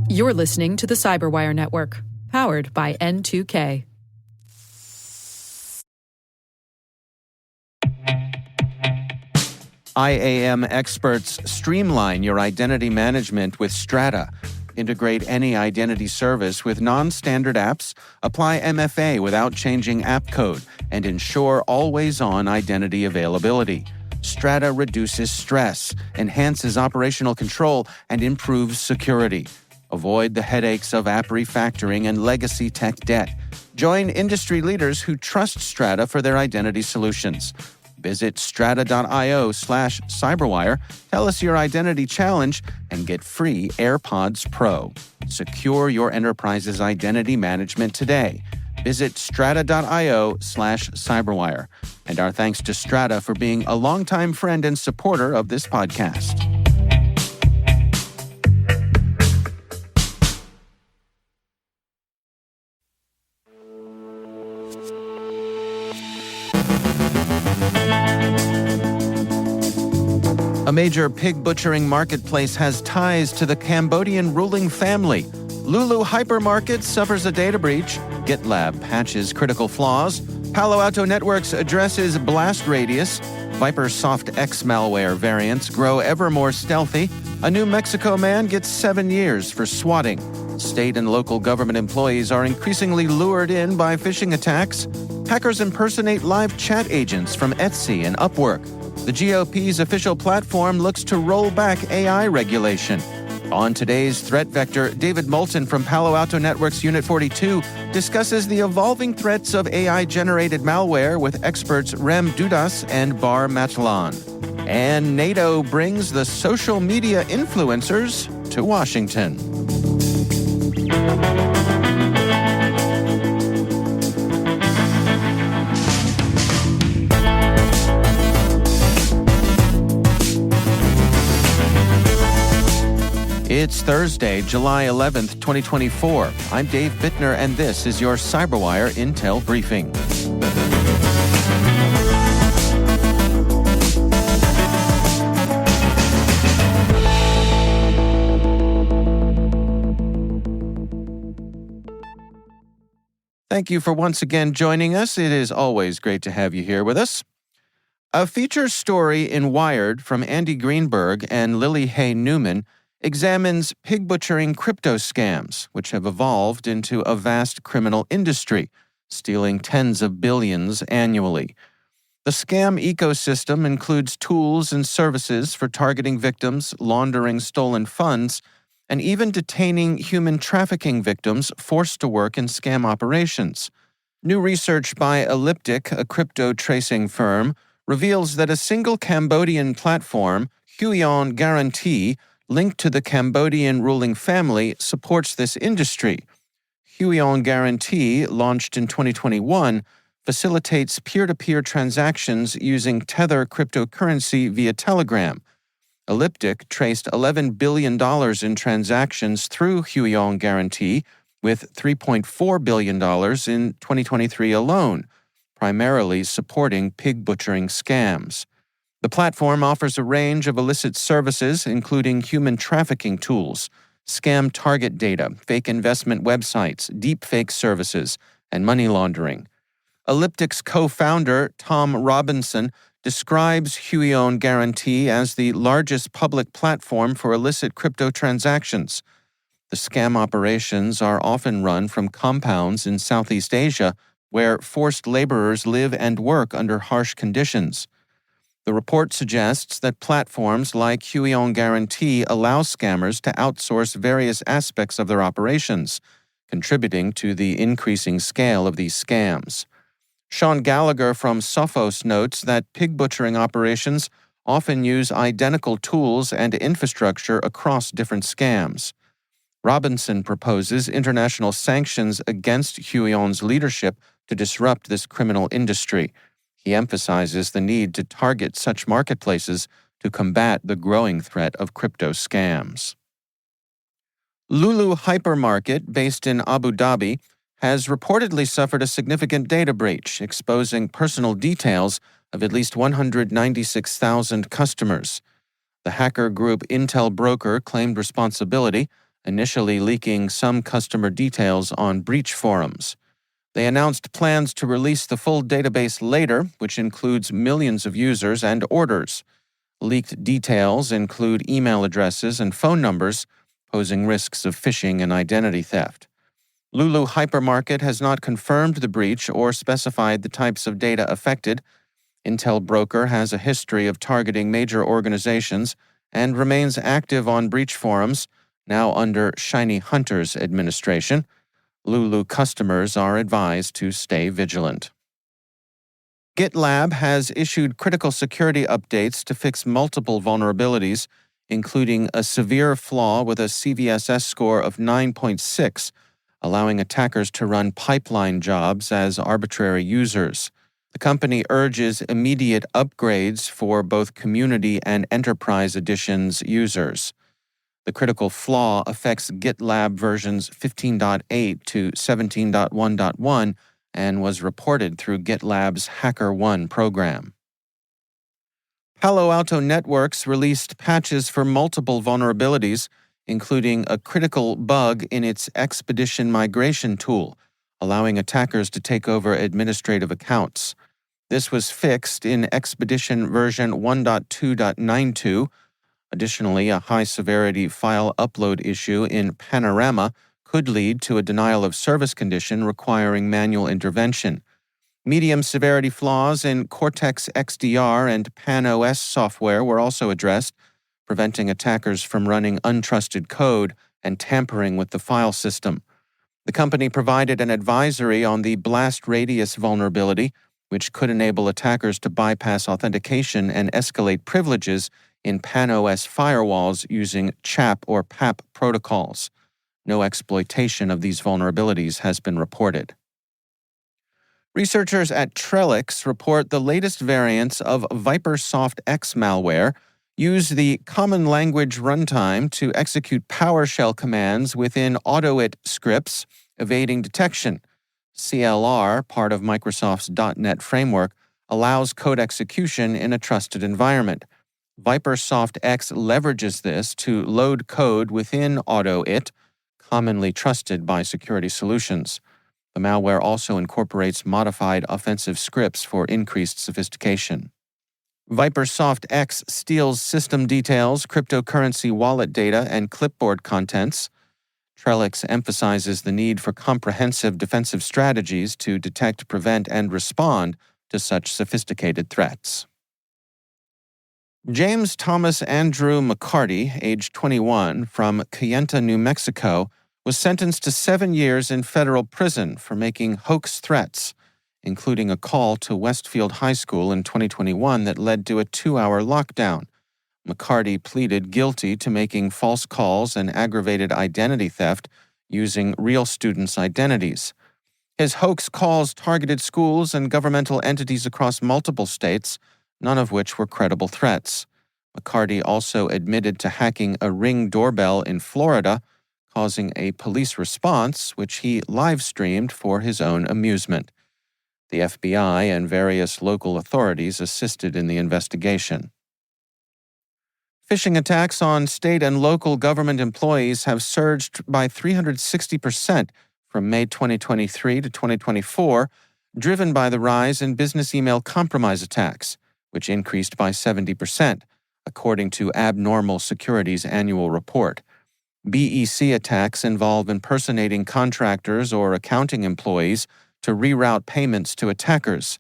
You're listening to the CyberWire Network, powered by N2K. IAM experts streamline your identity management with Strata. Integrate any identity service with non-standard apps, apply MFA without changing app code, and ensure always-on identity availability. Strata reduces stress, enhances operational control, and improves security. Avoid the headaches of app refactoring and legacy tech debt. Join industry leaders who trust Strata for their identity solutions. Visit strata.io/cyberwire, tell us your identity challenge, and get free AirPods Pro. Secure your enterprise's identity management today. Visit strata.io/cyberwire. And our thanks to Strata for being a longtime friend and supporter of this podcast. A major pig butchering marketplace has ties to the Cambodian ruling family. Lulu Hypermarket suffers a data breach. GitLab patches critical flaws. Palo Alto Networks addresses blast radius. Vipersoft X malware variants grow ever more stealthy. A New Mexico man gets 7 years for swatting. State and local government employees are increasingly lured in by phishing attacks. Hackers impersonate live chat agents from Etsy and Upwork. The GOP's official platform looks to roll back AI regulation. On today's Threat Vector, David Moulton from Palo Alto Networks Unit 42 discusses the evolving threats of AI-generated malware with experts Rem Dudas and Bar Matalan. And NATO brings the social media influencers to Washington. It's Thursday, July 11th, 2024. I'm Dave Bittner, and this is your CyberWire Intel Briefing. Thank you for once again joining us. It is always great to have you here with us. A feature story in Wired from Andy Greenberg and Lily Hay Newman examines pig butchering crypto scams, which have evolved into a vast criminal industry, stealing tens of billions annually. The scam ecosystem includes tools and services for targeting victims, laundering stolen funds, and even detaining human trafficking victims forced to work in scam operations. New research by Elliptic, a crypto tracing firm, reveals that a single Cambodian platform, Huion Guarantee, linked to the Cambodian ruling family, supports this industry. Huion Guarantee, launched in 2021, facilitates peer-to-peer transactions using Tether cryptocurrency via Telegram. Elliptic traced $11 billion in transactions through Huion Guarantee, with $3.4 billion in 2023 alone, primarily supporting pig butchering scams. The platform offers a range of illicit services, including human trafficking tools, scam target data, fake investment websites, deepfake services, and money laundering. Elliptic's co-founder, Tom Robinson, describes Huion Guarantee as the largest public platform for illicit crypto transactions. The scam operations are often run from compounds in Southeast Asia, where forced laborers live and work under harsh conditions. The report suggests that platforms like Huion Guarantee allow scammers to outsource various aspects of their operations, contributing to the increasing scale of these scams. Sean Gallagher from Sophos notes that pig butchering operations often use identical tools and infrastructure across different scams. Robinson proposes international sanctions against Huion's leadership to disrupt this criminal industry. He emphasizes the need to target such marketplaces to combat the growing threat of crypto scams. Lulu Hypermarket, based in Abu Dhabi, has reportedly suffered a significant data breach, exposing personal details of at least 196,000 customers. The hacker group Intel Broker claimed responsibility, initially leaking some customer details on breach forums. They announced plans to release the full database later, which includes millions of users and orders. Leaked details include email addresses and phone numbers, posing risks of phishing and identity theft. Lulu Hypermarket has not confirmed the breach or specified the types of data affected. Intel Broker has a history of targeting major organizations and remains active on breach forums, now under Shiny Hunter's administration. Lulu customers are advised to stay vigilant. GitLab has issued critical security updates to fix multiple vulnerabilities, including a severe flaw with a CVSS score of 9.6, allowing attackers to run pipeline jobs as arbitrary users. The company urges immediate upgrades for both community and enterprise editions users. The critical flaw affects GitLab versions 15.8 to 17.1.1 and was reported through GitLab's HackerOne program. Palo Alto Networks released patches for multiple vulnerabilities, including a critical bug in its Expedition migration tool, allowing attackers to take over administrative accounts. This was fixed in Expedition version 1.2.92. Additionally, a high-severity file upload issue in Panorama could lead to a denial of service condition requiring manual intervention. Medium-severity flaws in Cortex XDR and PanOS software were also addressed, preventing attackers from running untrusted code and tampering with the file system. The company provided an advisory on the blast radius vulnerability, which could enable attackers to bypass authentication and escalate privileges in PanOS firewalls using CHAP or PAP protocols. No exploitation of these vulnerabilities has been reported. Researchers at Trellix report the latest variants of ViperSoft X malware use the Common Language Runtime to execute PowerShell commands within AutoIt scripts, evading detection. CLR, part of Microsoft's .NET framework, allows code execution in a trusted environment. ViperSoft X leverages this to load code within AutoIt, commonly trusted by security solutions. The malware also incorporates modified offensive scripts for increased sophistication. ViperSoft X steals system details, cryptocurrency wallet data, and clipboard contents. Trellix emphasizes the need for comprehensive defensive strategies to detect, prevent, and respond to such sophisticated threats. James Thomas Andrew McCarty, age 21, from Cayenta, New Mexico, was sentenced to 7 years in federal prison for making hoax threats, including a call to Westfield High School in 2021 that led to a 2-hour lockdown. McCarty pleaded guilty to making false calls and aggravated identity theft using real students' identities. His hoax calls targeted schools and governmental entities across multiple states, none of which were credible threats. McCarty also admitted to hacking a Ring doorbell in Florida, causing a police response, which he live-streamed for his own amusement. The FBI and various local authorities assisted in the investigation. Phishing attacks on state and local government employees have surged by 360% from May 2023 to 2024, driven by the rise in business email compromise attacks, which increased by 70%, according to Abnormal Security's annual report. BEC attacks involve impersonating contractors or accounting employees to reroute payments to attackers.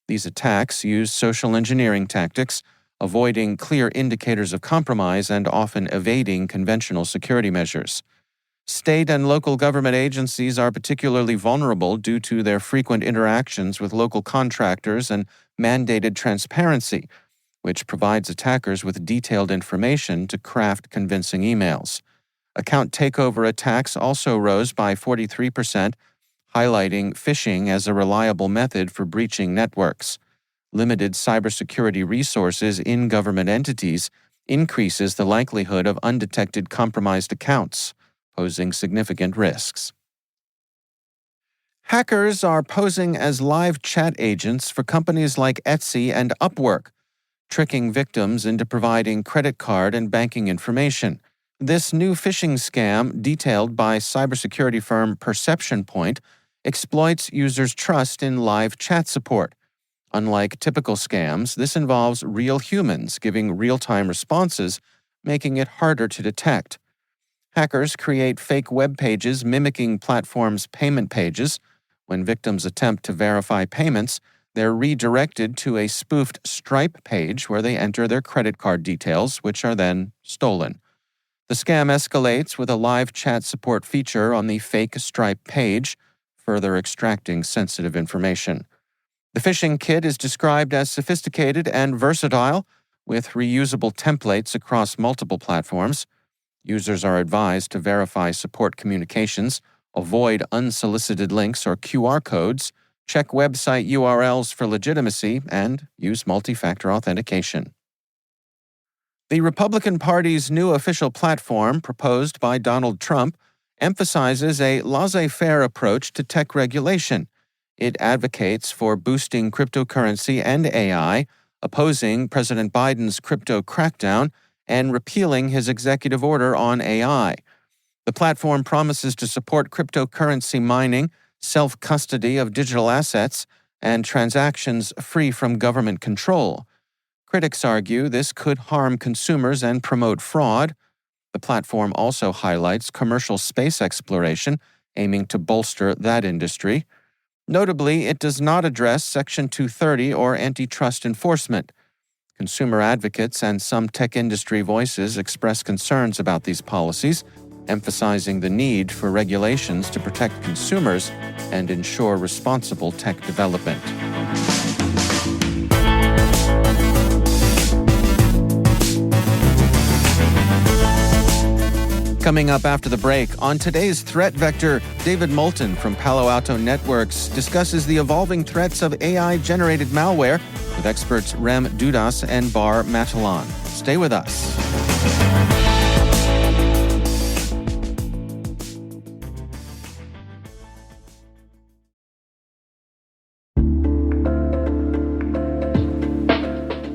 These attacks use social engineering tactics, avoiding clear indicators of compromise and often evading conventional security measures. State and local government agencies are particularly vulnerable due to their frequent interactions with local contractors and mandated transparency, which provides attackers with detailed information to craft convincing emails. Account takeover attacks also rose by 43%, highlighting phishing as a reliable method for breaching networks. Limited cybersecurity resources in government entities increases the likelihood of undetected compromised accounts, posing significant risks. Hackers are posing as live chat agents for companies like Etsy and Upwork. tricking victims into providing credit card and banking information. This new phishing scam, detailed by cybersecurity firm Perception Point, exploits users' trust in live chat support. Unlike typical scams, this involves real humans giving real-time responses, making it harder to detect. Hackers create fake web pages mimicking platforms' payment pages. When victims attempt to verify payments, they're redirected to a spoofed Stripe page where they enter their credit card details, which are then stolen. The scam escalates with a live chat support feature on the fake Stripe page, further extracting sensitive information. The phishing kit is described as sophisticated and versatile, with reusable templates across multiple platforms. Users are advised to verify support communications, avoid unsolicited links or QR codes, check website URLs for legitimacy, and use multi-factor authentication. The Republican Party's new official platform, proposed by Donald Trump, emphasizes a laissez-faire approach to tech regulation. It advocates for boosting cryptocurrency and AI, opposing President Biden's crypto crackdown, and repealing his executive order on AI. The platform promises to support cryptocurrency mining, self-custody of digital assets, and transactions free from government control. Critics argue this could harm consumers and promote fraud. The platform also highlights commercial space exploration, aiming to bolster that industry. Notably, it does not address Section 230 or antitrust enforcement. Consumer advocates and some tech industry voices express concerns about these policies, emphasizing the need for regulations to protect consumers and ensure responsible tech development. Coming up after the break, on today's Threat Vector, David Moulton from Palo Alto Networks discusses the evolving threats of AI-generated malware with experts Rem Dudas and Bar Matalan. Stay with us.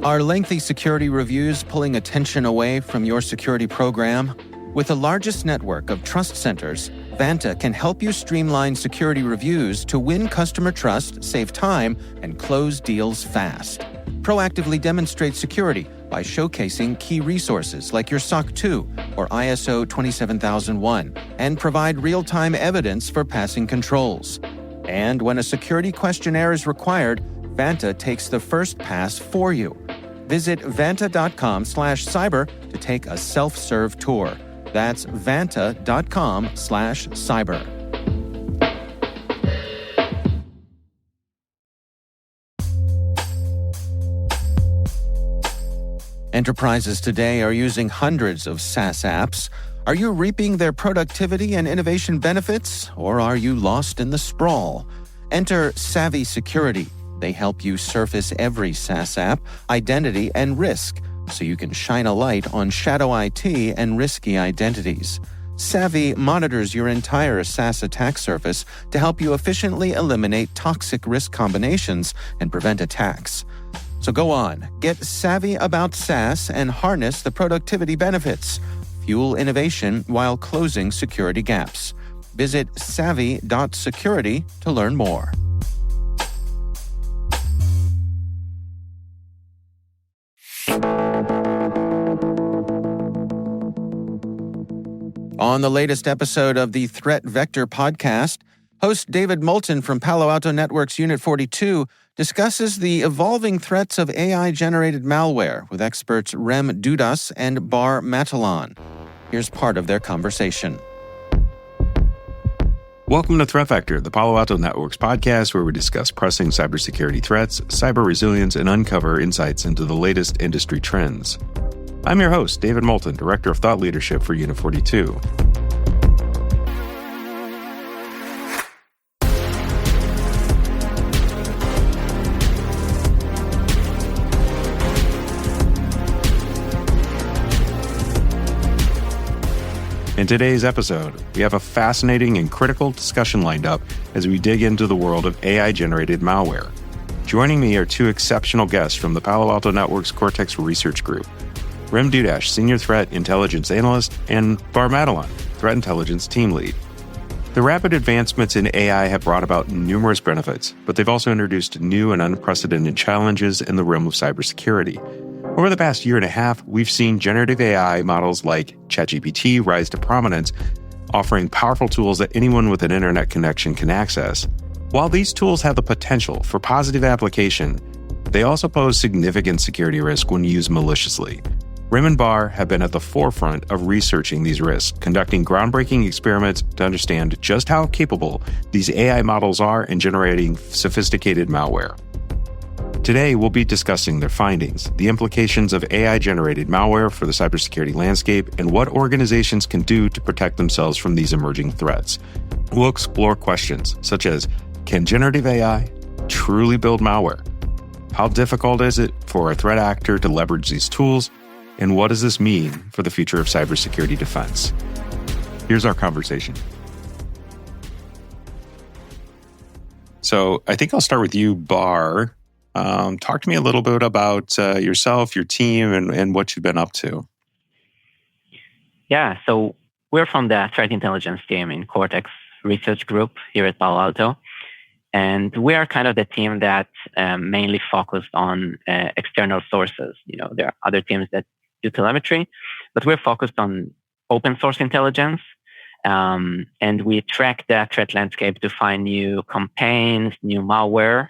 Are lengthy security reviews pulling attention away from your security program? With the largest network of trust centers, Vanta can help you streamline security reviews to win customer trust, save time, and close deals fast. Proactively demonstrate security by showcasing key resources like your SOC 2 or ISO 27001 and provide real-time evidence for passing controls. And when a security questionnaire is required, Vanta takes the first pass for you. Visit vanta.com/cyber to take a self-serve tour. That's vanta.com/cyber. Enterprises today are using hundreds of SaaS apps. Are you reaping their productivity and innovation benefits, or are you lost in the sprawl? Enter Savvy Security. They help you surface every SaaS app, identity, and risk, so you can shine a light on shadow IT and risky identities. Savvy monitors your entire SaaS attack surface to help you efficiently eliminate toxic risk combinations and prevent attacks. So go on, get savvy about SaaS and harness the productivity benefits. Fuel innovation while closing security gaps. Visit savvy.security to learn more. On the latest episode of the Threat Vector podcast, host David Moulton from Palo Alto Networks Unit 42 discusses the evolving threats of AI-generated malware with experts Rem Dudas and Bar Matalan. Here's part of their conversation. Welcome to Threat Vector, the Palo Alto Networks podcast where we discuss pressing cybersecurity threats, cyber resilience, and uncover insights into the latest industry trends. I'm your host, David Moulton, Director of Thought Leadership for Unit 42. In today's episode, we have a fascinating and critical discussion lined up as we dig into the world of AI-generated malware. Joining me are two exceptional guests from the Palo Alto Networks Cortex Research Group, Rem Dudash, Senior Threat Intelligence Analyst, and Bar Madelon, Threat Intelligence Team Lead. The rapid advancements in AI have brought about numerous benefits, but they've also introduced new and unprecedented challenges in the realm of cybersecurity. Over the past year and a half, we've seen generative AI models like ChatGPT rise to prominence, offering powerful tools that anyone with an internet connection can access. While these tools have the potential for positive application, they also pose significant security risk when used maliciously. Rem and Bar have been at the forefront of researching these risks, conducting groundbreaking experiments to understand just how capable these AI models are in generating sophisticated malware. Today, we'll be discussing their findings, the implications of AI-generated malware for the cybersecurity landscape, and what organizations can do to protect themselves from these emerging threats. We'll explore questions such as, can generative AI truly build malware? How difficult is it for a threat actor to leverage these tools? And what does this mean for the future of cybersecurity defense? Here's our conversation. So I think I'll start with you, Bar. Talk to me a little bit about yourself, your team, and what you've been up to. Yeah, so we're from the Threat Intelligence team in Cortex Research Group here at Palo Alto. And we are kind of the team that mainly focused on external sources. You know, there are other teams that do telemetry, but we're focused on open source intelligence. And we track the threat landscape to find new campaigns, new malware.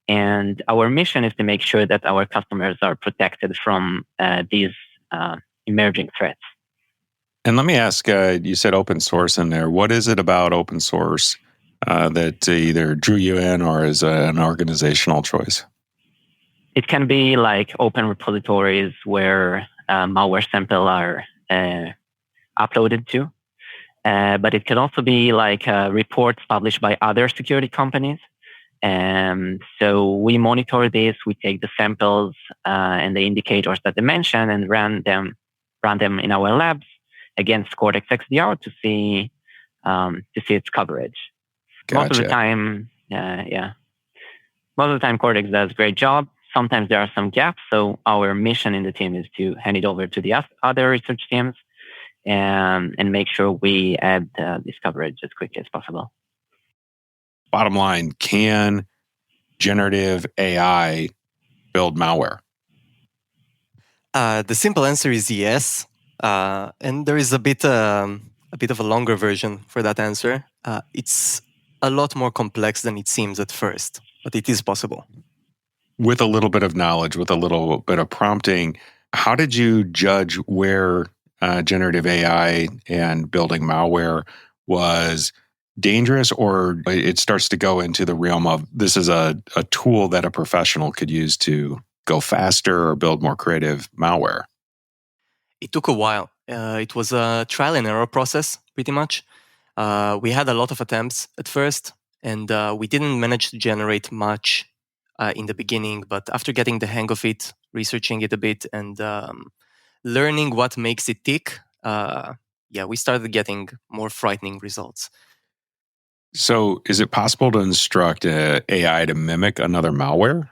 And our mission is to make sure that our customers are protected from these emerging threats. And let me ask, you said open source in there. What is it about open source that either drew you in or is an organizational choice? It can be like open repositories where malware samples are uploaded to. But it can also be like reports published by other security companies. So we monitor this, we take the samples and the indicators that they mention and run them in our labs against Cortex XDR to see its coverage. Gotcha. Most of the time, Most of the time, Cortex does a great job. Sometimes there are some gaps. So our mission in the team is to hand it over to the other research teams and make sure we add this coverage as quickly as possible. Bottom line, can generative AI build malware? The simple answer is yes. And there is a bit of a longer version for that answer. It's a lot more complex than it seems at first, but it is possible. With a little bit of knowledge, with a little bit of prompting, how did you judge where generative AI and building malware was dangerous, or it starts to go into the realm of this is a tool that a professional could use to go faster or build more creative malware? It took a while. It was a trial and error process, pretty much. We had a lot of attempts at first, and we didn't manage to generate much in the beginning. But after getting the hang of it, researching it a bit, and learning what makes it tick, we started getting more frightening results. So is it possible to instruct AI to mimic another malware?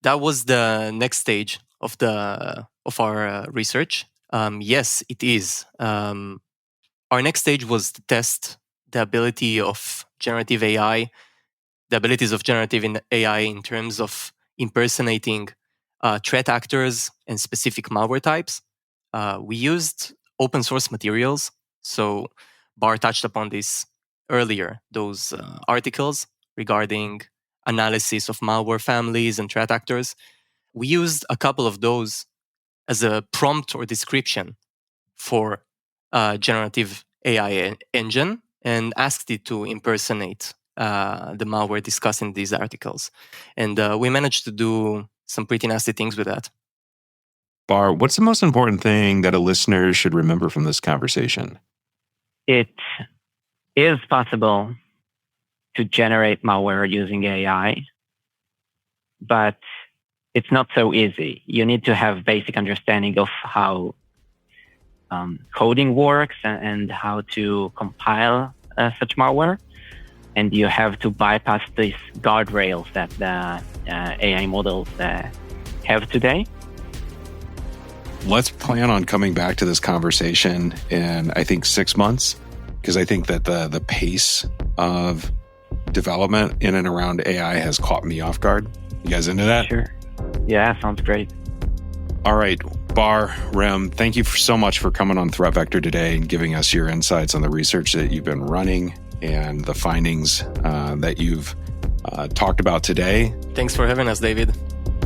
That was the next stage of our research. Yes, it is. Our next stage was to test the abilities of generative AI in terms of impersonating threat actors and specific malware types. We used open source materials. So Bar touched upon this earlier, those articles regarding analysis of malware families and threat actors. We used a couple of those as a prompt or description for generative AI engine and asked it to impersonate the malware discussed in these articles. And we managed to do some pretty nasty things with that. Bar, what's the most important thing that a listener should remember from this conversation? It is possible to generate malware using AI, but it's not so easy. You need to have basic understanding of how coding works and how to compile such malware. and you have to bypass these guardrails that the AI models have today. Let's plan on coming back to this conversation in, I think, 6 months, because I think that the pace of development in and around AI has caught me off guard. You guys into that? Sure. Yeah, sounds great. All right, Bar, Rem, thank you so much for coming on Threat Vector today and giving us your insights on the research that you've been running and the findings that you've talked about today. Thanks for having us, David.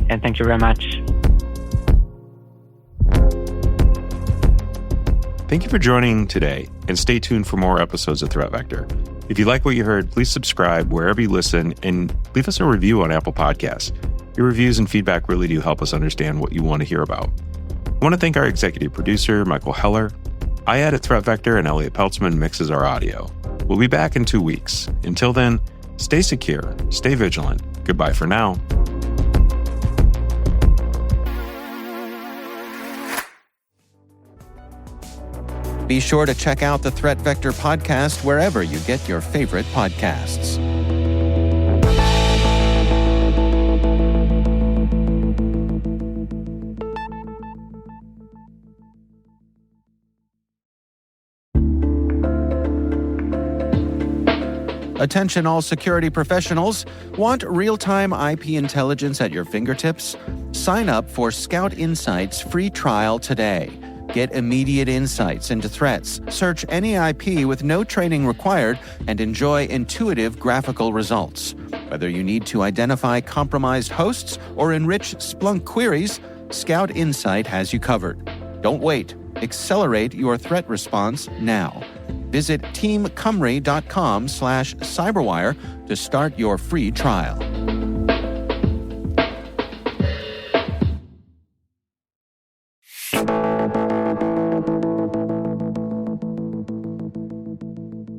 And thank you very much. Thank you for joining today, and stay tuned for more episodes of Threat Vector. If you like what you heard, please subscribe wherever you listen and leave us a review on Apple Podcasts. Your reviews and feedback really do help us understand what you want to hear about. I want to thank our executive producer, Michael Heller. I edit Threat Vector, and Elliot Peltzman mixes our audio. We'll be back in 2 weeks. Until then, stay secure, stay vigilant. Goodbye for now. Be sure to check out the Threat Vector podcast wherever you get your favorite podcasts. Attention all security professionals. Want real-time IP intelligence at your fingertips? Sign up for Scout Insight's free trial today. Get immediate insights into threats, search any IP with no training required, and enjoy intuitive graphical results. Whether you need to identify compromised hosts or enrich Splunk queries, Scout Insight has you covered. Don't wait. Accelerate your threat response now. Visit teamcumry.com/cyberwire to start your free trial.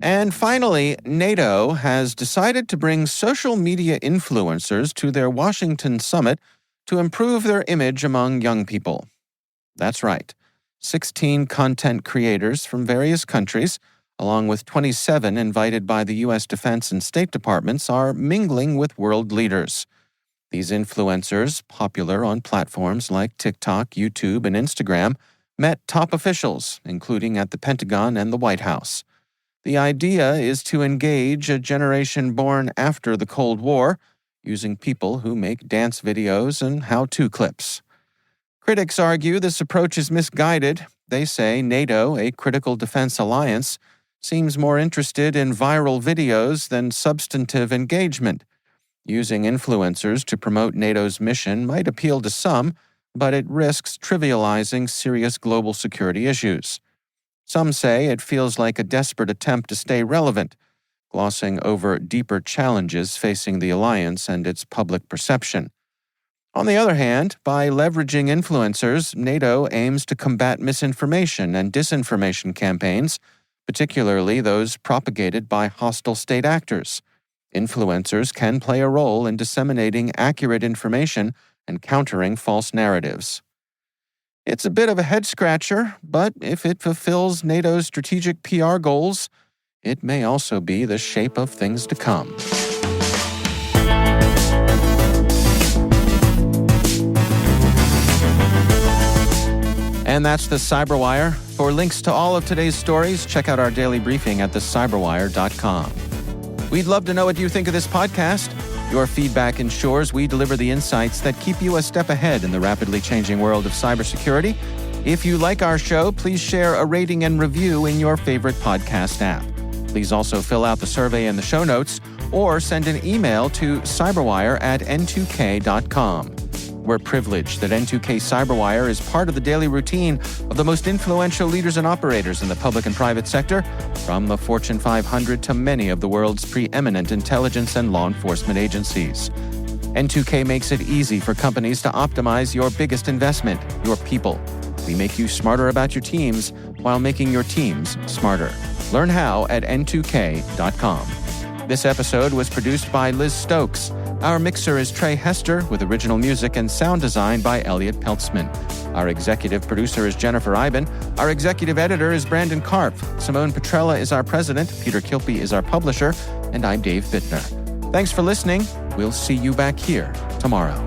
And finally, NATO has decided to bring social media influencers to their Washington summit to improve their image among young people. That's right. 16 content creators from various countries, along with 27 invited by the U.S. Defense and State Departments, are mingling with world leaders. These influencers, popular on platforms like TikTok, YouTube, and Instagram, met top officials, including at the Pentagon and the White House. The idea is to engage a generation born after the Cold War, using people who make dance videos and how-to clips. Critics argue this approach is misguided. They say NATO, a critical defense alliance, seems more interested in viral videos than substantive engagement. Using influencers to promote NATO's mission might appeal to some, but it risks trivializing serious global security issues. Some say it feels like a desperate attempt to stay relevant, glossing over deeper challenges facing the alliance and its public perception. On the other hand, by leveraging influencers, NATO aims to combat misinformation and disinformation campaigns, particularly those propagated by hostile state actors. Influencers can play a role in disseminating accurate information and countering false narratives. It's a bit of a head-scratcher, but if it fulfills NATO's strategic PR goals, it may also be the shape of things to come. And that's the CyberWire. For links to all of today's stories, check out our daily briefing at thecyberwire.com. We'd love to know what you think of this podcast. Your feedback ensures we deliver the insights that keep you a step ahead in the rapidly changing world of cybersecurity. If you like our show, please share a rating and review in your favorite podcast app. Please also fill out the survey in the show notes or send an email to cyberwire@n2k.com. We're privileged that N2K CyberWire is part of the daily routine of the most influential leaders and operators in the public and private sector, from the Fortune 500 to many of the world's preeminent intelligence and law enforcement agencies. N2K makes it easy for companies to optimize your biggest investment, your people. We make you smarter about your teams while making your teams smarter. Learn how at n2k.com. This episode was produced by Liz Stokes. Our mixer is Trey Hester, with original music and sound design by Elliot Peltzman. Our executive producer is Jennifer Iben. Our executive editor is Brandon Karpf. Simone Petrella is our president. Peter Kilpie is our publisher. and I'm Dave Bittner. Thanks for listening. We'll see you back here tomorrow.